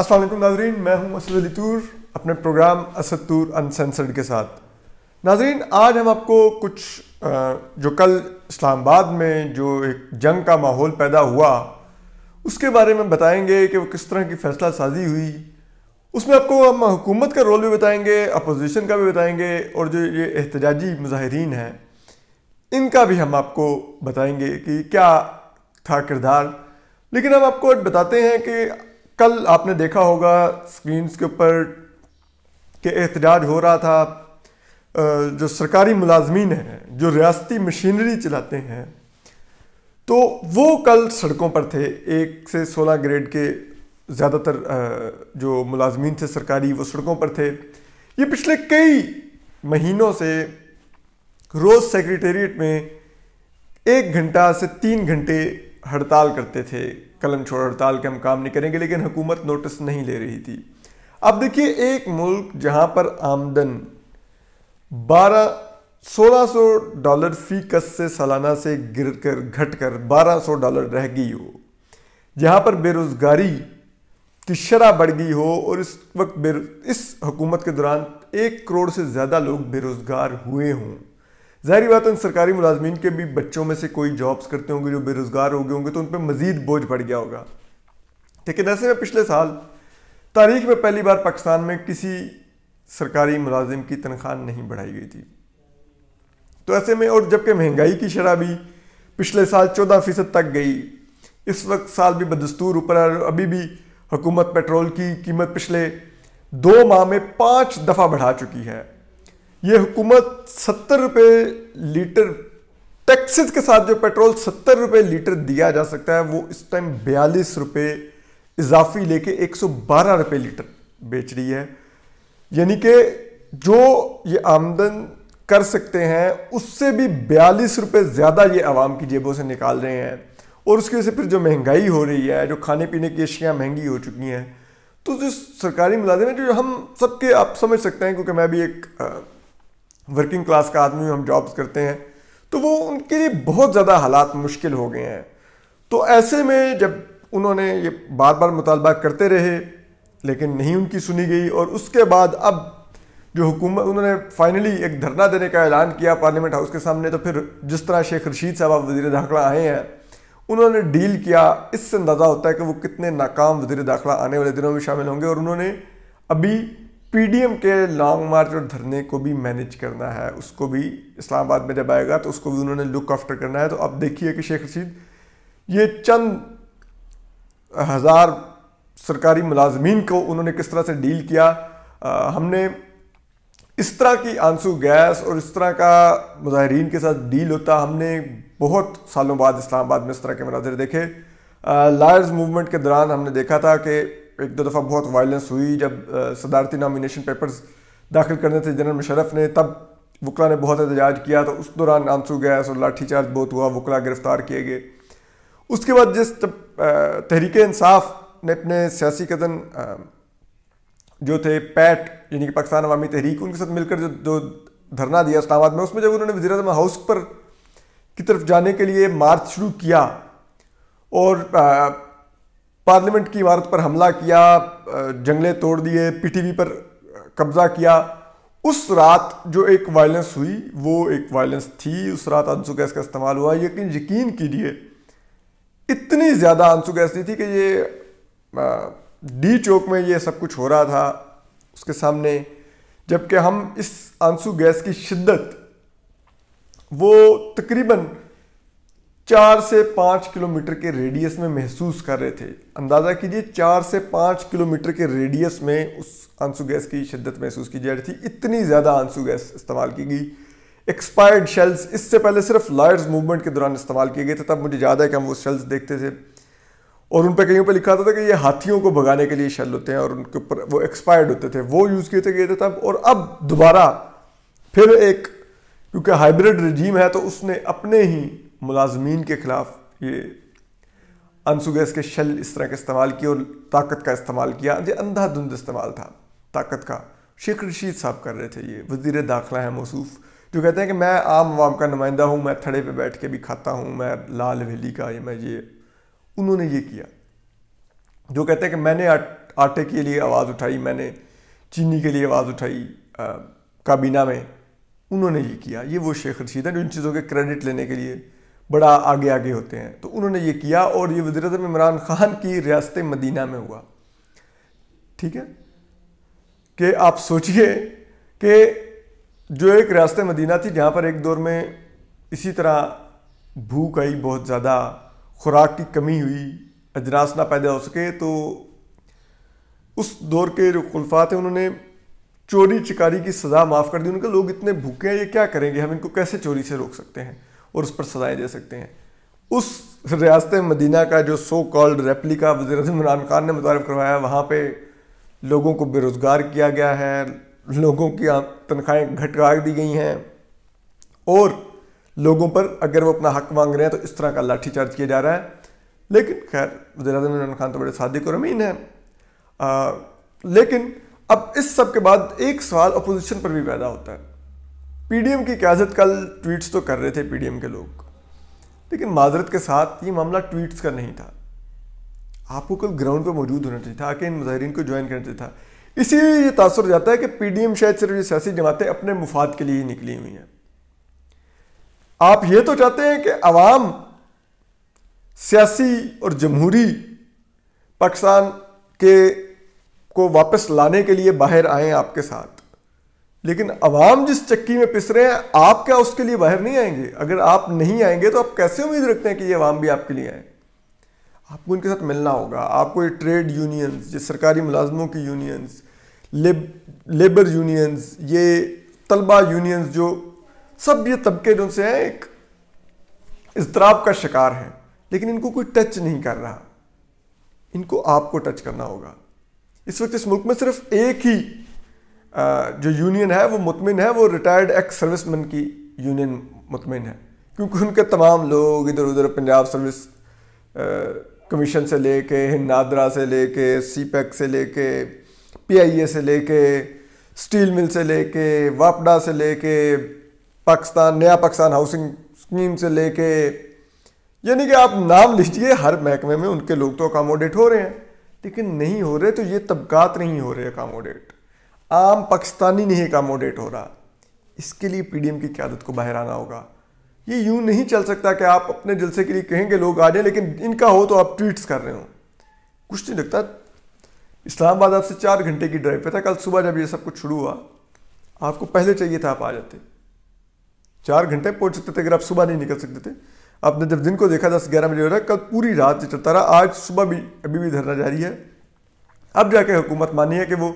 अस्सलाम वालेकुम नाज़रीन, मैं हूं असद अली तूर अपने प्रोग्राम असद तूर अनसेंसर्ड के साथ। नाज़रीन, आज हम आपको कुछ जो कल इस्लामाबाद में जो एक जंग का माहौल पैदा हुआ उसके बारे में बताएंगे कि वो किस तरह की फ़ैसला साजी हुई। उसमें आपको हम हुकूमत का रोल भी बताएंगे, अपोजिशन का भी बताएंगे, और जो ये एहतजाजी मुजाहिरीन हैं इनका भी हम आपको बताएंगे कि क्या था किरदार। लेकिन हम आपको बताते हैं कि कल आपने देखा होगा स्क्रीन्स के ऊपर कि एहतजाज हो रहा था। जो सरकारी मुलाजमीन हैं, जो रियासती मशीनरी चलाते हैं, तो वो कल सड़कों पर थे। 1 से 16 ग्रेड के ज़्यादातर जो मुलाजमीन थे सरकारी, वो सड़कों पर थे। ये पिछले कई महीनों से रोज़ सेक्रेटेरिएट में 1 घंटा से 3 घंटे हड़ताल करते थे। कलम छोड़ हड़ताल के हम काम नहीं करेंगे, लेकिन हुकूमत नोटिस नहीं ले रही थी। अब देखिए, एक मुल्क जहां पर आमदन $1600 फी कस से सालाना से गिरकर घटकर $1200 रह गई हो, जहां पर बेरोजगारी की शरह बढ़ गई हो, और इस वक्त इस हुकूमत के दौरान 1 करोड़ से ज़्यादा लोग बेरोजगार हुए हों। ज़ाहिर बात है, सरकारी मुलाजमीन के भी बच्चों में से कोई जॉब्स करते होंगे जो बेरोजगार हो गए होंगे, तो उन पर मजीद बोझ बढ़ गया होगा। लेकिन ऐसे में पिछले साल तारीख में पहली बार पाकिस्तान में किसी सरकारी मुलाजिम की तनख्वाह नहीं बढ़ाई गई थी। तो ऐसे में, और जबकि महंगाई की शरह भी पिछले साल 14% तक गई, इस वक्त साल भी बदस्तूर ऊपर है। अभी भी हुकूमत पेट्रोल की कीमत पिछले 2 माह में 5 दफ़ा बढ़ा चुकी है। ये हुकूमत 70 रुपये लीटर टैक्सेस के साथ जो पेट्रोल 70 रुपये लीटर दिया जा सकता है, वो इस टाइम 42 रुपये इजाफी लेके 112 रुपये लीटर बेच रही है। यानी कि जो ये आमदन कर सकते हैं उससे भी 42 रुपये ज़्यादा ये आवाम की जेबों से निकाल रहे हैं। और उसकी वजह से फिर जो महंगाई हो रही है, जो खाने पीने की अशियाँ महंगी हो चुकी हैं, तो जो सरकारी मुलाजिम है, जो हम सबके आप समझ सकते हैं, क्योंकि मैं भी एक वर्किंग क्लास का आदमी हूँ, हम जॉब्स करते हैं, तो वो उनके लिए बहुत ज़्यादा हालात मुश्किल हो गए हैं। तो ऐसे में जब उन्होंने ये बार बार मुतालबा करते रहे, लेकिन नहीं उनकी सुनी गई, और उसके बाद अब जो हुकूमत, उन्होंने फाइनली एक धरना देने का ऐलान किया पार्लियामेंट हाउस के सामने। तो फिर जिस तरह शेख रशीद साहब वज़ीर दाखिला आए हैं, उन्होंने डील किया, इससे अंदाज़ा होता है कि वो कितने नाकाम वज़ीर दाखिला आने वाले दिनों में शामिल होंगे। और उन्होंने अभी पीडीएम के लॉन्ग मार्च और धरने को भी मैनेज करना है, उसको भी इस्लामाबाद में जब आएगा तो उसको भी उन्होंने लुक आफ्टर करना है। तो अब देखिए कि शेख रशीद ये चंद हज़ार सरकारी मुलाजमीन को उन्होंने किस तरह से डील किया। हमने इस तरह की आंसू गैस और इस तरह का मुजाहिरीन के साथ डील होता हमने बहुत सालों बाद इस्लामाबाद में इस तरह के मनाज़िर देखे। लायर्स मूवमेंट के दौरान हमने देखा था कि 1-2 दफ़ा बहुत वायलेंस हुई। जब सदारती नॉमिनेशन पेपर्स दाखिल करने थे जनरल मुशर्रफ ने, तब वकला ने बहुत एहतजाज किया, तो उस दौरान आंसू गैस और लाठीचार्ज बहुत हुआ, वकला गिरफ्तार किए गए। उसके बाद जब तहरीक इंसाफ ने अपने सियासी कदन जो थे पैट, यानी कि पाकिस्तान अवामी तहरीक, उनके साथ मिलकर जो धरना दिया इस्लामाबाद में, उसमें जब उन्होंने वज़ीर-ए-आज़म हाउस पर की तरफ जाने के लिए मार्च शुरू किया और पार्लियामेंट की इमारत पर हमला किया, जंगले तोड़ दिए, पीटीवी पर कब्जा किया, उस रात जो एक वायलेंस हुई वो एक वायलेंस थी। उस रात आंसू गैस का इस्तेमाल हुआ। यकीन कीजिए, इतनी ज़्यादा आंसू गैस नहीं थी कि ये डी चौक में ये सब कुछ हो रहा था उसके सामने, जबकि हम इस आंसू गैस की शिद्दत वो तकरीबन 4 से 5 किलोमीटर के रेडियस में महसूस कर रहे थे। अंदाज़ा कीजिए, 4 से 5 किलोमीटर के रेडियस में उस आंसू गैस की शिद्दत महसूस की जा रही थी। इतनी ज़्यादा आंसू गैस इस्तेमाल की गई। एक्सपायर्ड शेल्स इससे पहले सिर्फ लायर्स मूवमेंट के दौरान इस्तेमाल किए गए थे। तब मुझे याद है कि हम वो शेल्स देखते थे और उन पर कहीं पर लिखा था कि ये हाथियों को भगाने के लिए शेल होते हैं, और उनके ऊपर वो एक्सपायर्ड होते थे, वो यूज़ किए गए थे तब। और अब दोबारा फिर एक, क्योंकि हाइब्रिड रजीम है, तो उसने अपने ही मुलाजमीन के खिलाफ ये आंसू गैस के शेल इस तरह का इस्तेमाल किया और ताकत का इस्तेमाल किया। जो अंधाधुंध इस्तेमाल था ताकत का, शेख रशीद साहब कर रहे थे। ये वज़ीर दाखिला है मौसूफ, जो कहते हैं कि मैं आम आवाम का नुमाइंदा हूँ, मैं थड़े पे बैठ के भी खाता हूँ, मैं लाल हवेली का, मैं ये, उन्होंने ये किया। जो कहते हैं कि मैंने आटे के लिए आवाज़ उठाई, मैंने चीनी के लिए आवाज़ उठाई काबीना में, उन्होंने ये किया। ये वो शेख रशीद हैं जो इन चीज़ों के क्रेडिट लेने के लिए बड़ा आगे आगे होते हैं। तो उन्होंने ये किया और ये वज़ीर-ए-आज़म इमरान खान की रियासत मदीना में हुआ। ठीक है, कि आप सोचिए कि जो एक रियासत मदीना थी जहाँ पर एक दौर में इसी तरह भूख आई, बहुत ज़्यादा खुराक की कमी हुई, अजनास ना पैदा हो सके, तो उस दौर के जो खुलफा थे उन्होंने चोरी चिकारी की सज़ा माफ़ कर दी। उनके लोग इतने भूखे हैं, ये क्या करेंगे, हम इनको कैसे चोरी से रोक सकते हैं और उस पर सज़ाएं दे सकते हैं। उस रियासत मदीना का जो सो कॉल्ड रेप्लिका वज़ीर-ए-आज़म इमरान खान ने मुतारिफ करवाया, वहाँ पे लोगों को बेरोज़गार किया गया है, लोगों की तनख्वाहें घटा दी गई हैं और लोगों पर अगर वो अपना हक मांग रहे हैं तो इस तरह का लाठीचार्ज किया जा रहा है। लेकिन खैर वज़ीर-ए-आज़म इमरान खान तो बड़े सादिक और अमीन हैं। लेकिन अब इस सब के बाद एक सवाल अपोजिशन पर भी पैदा होता है। पीडीएम की क़यादत कल ट्वीट्स तो कर रहे थे पीडीएम के लोग, लेकिन माजरत के साथ ये मामला ट्वीट्स का नहीं था। आपको कल ग्राउंड पर मौजूद होना चाहिए था, आके इन मुजाहिरीन को ज्वाइन करना चाहिए था। इसीलिए ये तासुर जाता है कि पीडीएम शायद सिर्फ ये सियासी जमातें अपने मुफाद के लिए ही निकली हुई हैं। आप ये तो चाहते हैं कि अवाम सियासी और जमहूरी पाकिस्तान के को वापस लाने के लिए बाहर आए आपके साथ, लेकिन अवाम जिस चक्की में पिस रहे हैं आप क्या उसके लिए बाहर नहीं आएंगे? अगर आप नहीं आएंगे तो आप कैसे उम्मीद रखते हैं कि ये अवाम भी आपके लिए आए? आपको इनके साथ मिलना होगा। आपको ये ट्रेड यूनियंस, ये सरकारी मुलाजमों की यूनियंस, लेबर यूनियंस, ये तलबा यूनियंस, जो सब ये तबके जो से हैं एक इज़्तिराब का शिकार हैं, लेकिन इनको कोई टच नहीं कर रहा। इनको आपको टच करना होगा। इस वक्त इस मुल्क में सिर्फ एक ही जो यूनियन है वो मुतमिन है, वो रिटायर्ड एक्स सर्विसमैन की यूनियन मुतमिन है, क्योंकि उनके तमाम लोग इधर उधर पंजाब सर्विस कमीशन से लेके, हिंद नादरा से लेके, सीपैक से लेके, पीआईए से लेके, स्टील मिल से लेके, वापडा से लेके, नया पाकिस्तान हाउसिंग स्कीम से लेके, यानी कि आप नाम लीजिए, हर महकमे में उनके लोग तो अकामोडेट हो रहे हैं, लेकिन नहीं हो रहे तो ये तबकात नहीं हो रहे अकामोडेट, आम पाकिस्तानी नहीं अकामोडेट हो रहा। इसके लिए पीडीएम की क़यादत को बाहर आना होगा। ये यूं नहीं चल सकता कि आप अपने जलसे के लिए कहेंगे लोग आ जाए, लेकिन इनका हो तो आप ट्वीट्स कर रहे हो। कुछ नहीं लगता। इस्लामाबाद आपसे 4 घंटे की ड्राइव पे था। कल सुबह जब ये सब कुछ शुरू हुआ, आपको पहले चाहिए था आप आ जाते, 4 घंटे पहुंच सकते थे अगर आप सुबह नहीं निकल सकते थे। आपने जब दिन को देखा 10-11 बजे हो रहा है, कल पूरी रात चलता रहा, आज सुबह भी अभी भी धरना जारी है। अब जाके हुकूमत मानी है कि वो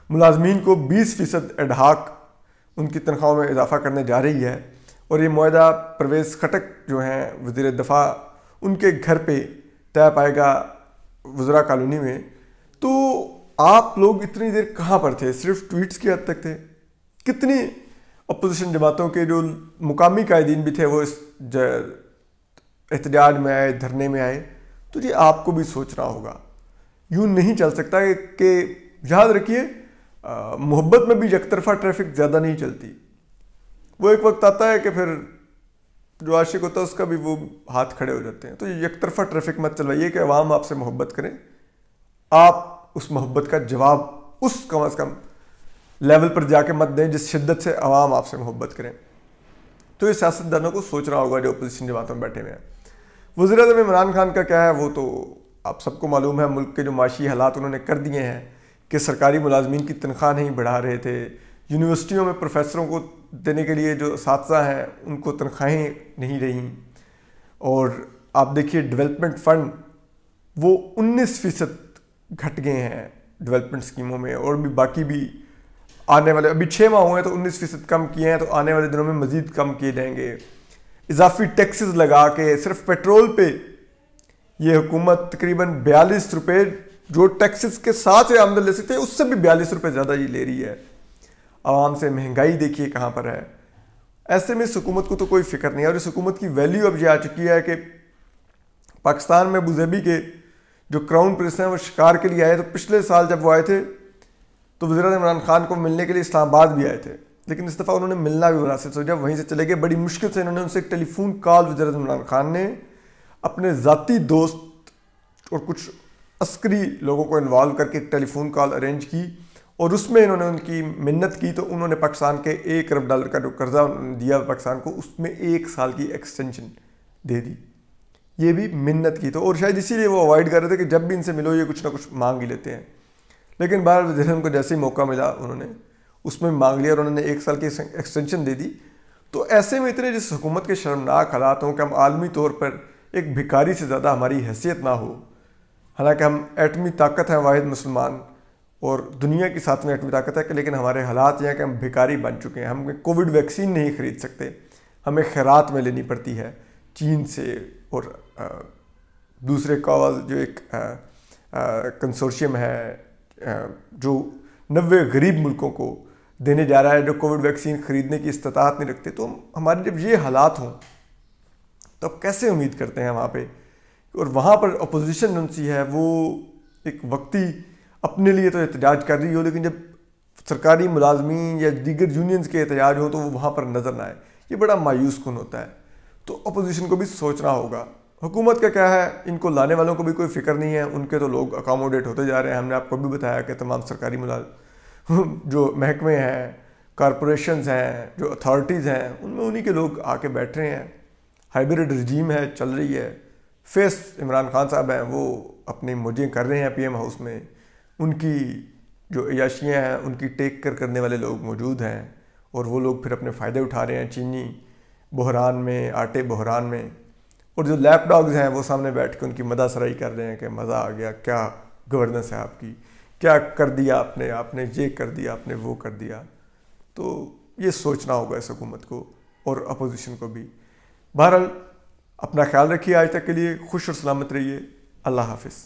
मुलाजमीन को 20% एडहाक उनकी तनख्वाहों में इजाफा करने जा रही है, और ये मुआहदा परवेज़ खटक जो हैं वज़ीर दफ़ा, उनके घर पे तय पाएगा वज़रा कॉलोनी में। तो आप लोग इतनी देर कहाँ पर थे? सिर्फ ट्वीट्स की हद तक थे। कितनी अपोजिशन जमातों के जो मुकामी कायदीन भी थे वो इस एहतजाज में आए, धरने में आए। तो ये आपको भी सोचना होगा। यूँ नहीं चल सकता कि याद रखिए, मोहब्बत में भी यकतरफा ट्रैफिक ज़्यादा नहीं चलती। वो एक वक्त आता है कि फिर जो आशिक होता है उसका भी वो हाथ खड़े हो जाते हैं। तो यकतरफा ट्रैफिक मत चलवाइए कि अवाम आपसे मोहब्बत करें, आप उस मोहब्बत का जवाब उस कम अज़ कम लेवल पर जाके मत दें जिस शिद्दत से अवाम आपसे मोहब्बत करें। तो ये सियासतदानों को सोचना होगा जो अपोजिशन जमातों में बैठे हुए हैं। वज़ीर-ए-आज़म इमरान खान का क्या है, वो तो आप सबको मालूम है। मुल्क के जो माशी हालात उन्होंने कर दिए हैं कि सरकारी मुलाजमीन की तनख्वाह नहीं बढ़ा रहे थे, यूनिवर्सिटियों में प्रोफेसरों को देने के लिए जो असातिज़ा हैं उनको तनख्वाहें नहीं रहीं, और आप देखिए डेवलपमेंट फ़ंड वो 19% घट गए हैं डेवलपमेंट स्कीमों में, और भी बाकी भी आने वाले अभी 6 माह हुए हैं तो 19% कम किए हैं, तो आने वाले दिनों में मज़ीद कम किए जाएंगे। इजाफी टैक्सेस लगा के सिर्फ पेट्रोल पे ये हुकूमत तकरीबन 42 रुपये जो टैक्सेस के साथ आमदन ले सकते हैं उससे भी 42 रुपये ज़्यादा ये ले रही है। आवाम से महंगाई देखिए कहाँ पर है। ऐसे में इस हुकूमत को तो कोई फिक्र नहीं है, और इस हुकूमत की वैल्यू अब ये आ चुकी है कि पाकिस्तान में अबूधाबी के जो क्राउन प्रिंस हैं वो शिकार के लिए आए। तो पिछले साल जब वो आए थे तो वज़ीर-ए-आज़म इमरान खान को मिलने के लिए इस्लामाबाद भी आए थे, लेकिन इस दफ़ा उन्होंने मिलना भी मुनासिब सोचा, वहीं से चले गए। बड़ी मुश्किल से इन्होंने उनसे एक टेलीफोन कॉल वज़ीर-ए-आज़म इमरान खान ने अपने ज़ाती दोस्त और कुछ अस्करी लोगों को इन्वॉल्व करके एक टेलीफोन कॉल अरेंज की और उसमें इन्होंने उनकी मिन्नत की, तो उन्होंने पाकिस्तान के $1 अरब का जो कर्जा दिया पाकिस्तान को, उसमें 1 साल की एक्सटेंशन दे दी। ये भी मिन्नत की तो, और शायद इसीलिए वो अवॉइड कर रहे थे कि जब भी इनसे मिलो ये कुछ ना कुछ मांग ही लेते हैं। लेकिन बहरहाल उनको जैसे ही मौका मिला उन्होंने उसमें मांग लिया और उन्होंने 1 साल की एक्सटेंशन दे दी। तो ऐसे में इतने जिस हुकूमत के शर्मनाक हालात हों कि हम आलमी तौर पर एक भिखारी से ज़्यादा हमारी हैसियत ना हो, हालांकि हम एटमी ताकत हैं, वाहिद मुसलमान, और दुनिया की 7वीं एटमी ताकत है कि, लेकिन हमारे हालात यह हैं कि हम भिखारी बन चुके हैं। हम कोविड वैक्सीन नहीं खरीद सकते, हमें खैरात में लेनी पड़ती है चीन से और दूसरे का जो एक कंसोर्शियम है जो 90 गरीब मुल्कों को देने जा रहा है, जो कोविड वैक्सीन खरीदने की इस्तात नहीं रखते। तो हमारे जब ये हालात हों तो अब कैसे उम्मीद करते हैं वहाँ पे, और वहाँ पर अपोजिशन उनसी है वो एक वक्ती अपने लिए तो एहतजाज कर रही हो, लेकिन जब सरकारी मुलाजमीन या दीगर यूनियंस के एहतजाज हो तो वो वहाँ पर नज़र ना आए, ये बड़ा मायूस कुन होता है। तो अपोजिशन को भी सोचना होगा। हुकूमत का क्या है, इनको लाने वालों को भी कोई फिक्र नहीं है, उनके तो लोग अकोमोडेट होते जा रहे हैं। हमने आपको भी बताया कि तमाम सरकारी जो महकमे हैं, कॉरपोरेशंस हैं, जो अथॉरिटीज़ हैं, उनमें उन्हीं के लोग आके बैठ रहे हैं। हाइब्रिड रजीम है, चल रही है। फेस इमरान खान साहब हैं, वो अपनी मौजें कर रहे हैं PM हाउस में। उनकी जो अयाशियाँ हैं उनकी टेक करने वाले लोग मौजूद हैं, और वो लोग फिर अपने फ़ायदे उठा रहे हैं चीनी बहरान में, आटे बहरान में। और जो लैप डॉग्स हैं वो सामने बैठ के उनकी मदासराई कर रहे हैं कि मज़ा आ गया, क्या गवर्नेंस है आपकी, क्या कर दिया आपने, आपने ये कर दिया, आपने वो कर दिया। तो ये सोचना होगा इस हुकूमत को और अपोजिशन को भी। बहरहाल अपना ख्याल रखिए, आज तक के लिए खुश और सलामत रहिए। अल्लाह हाफिज़।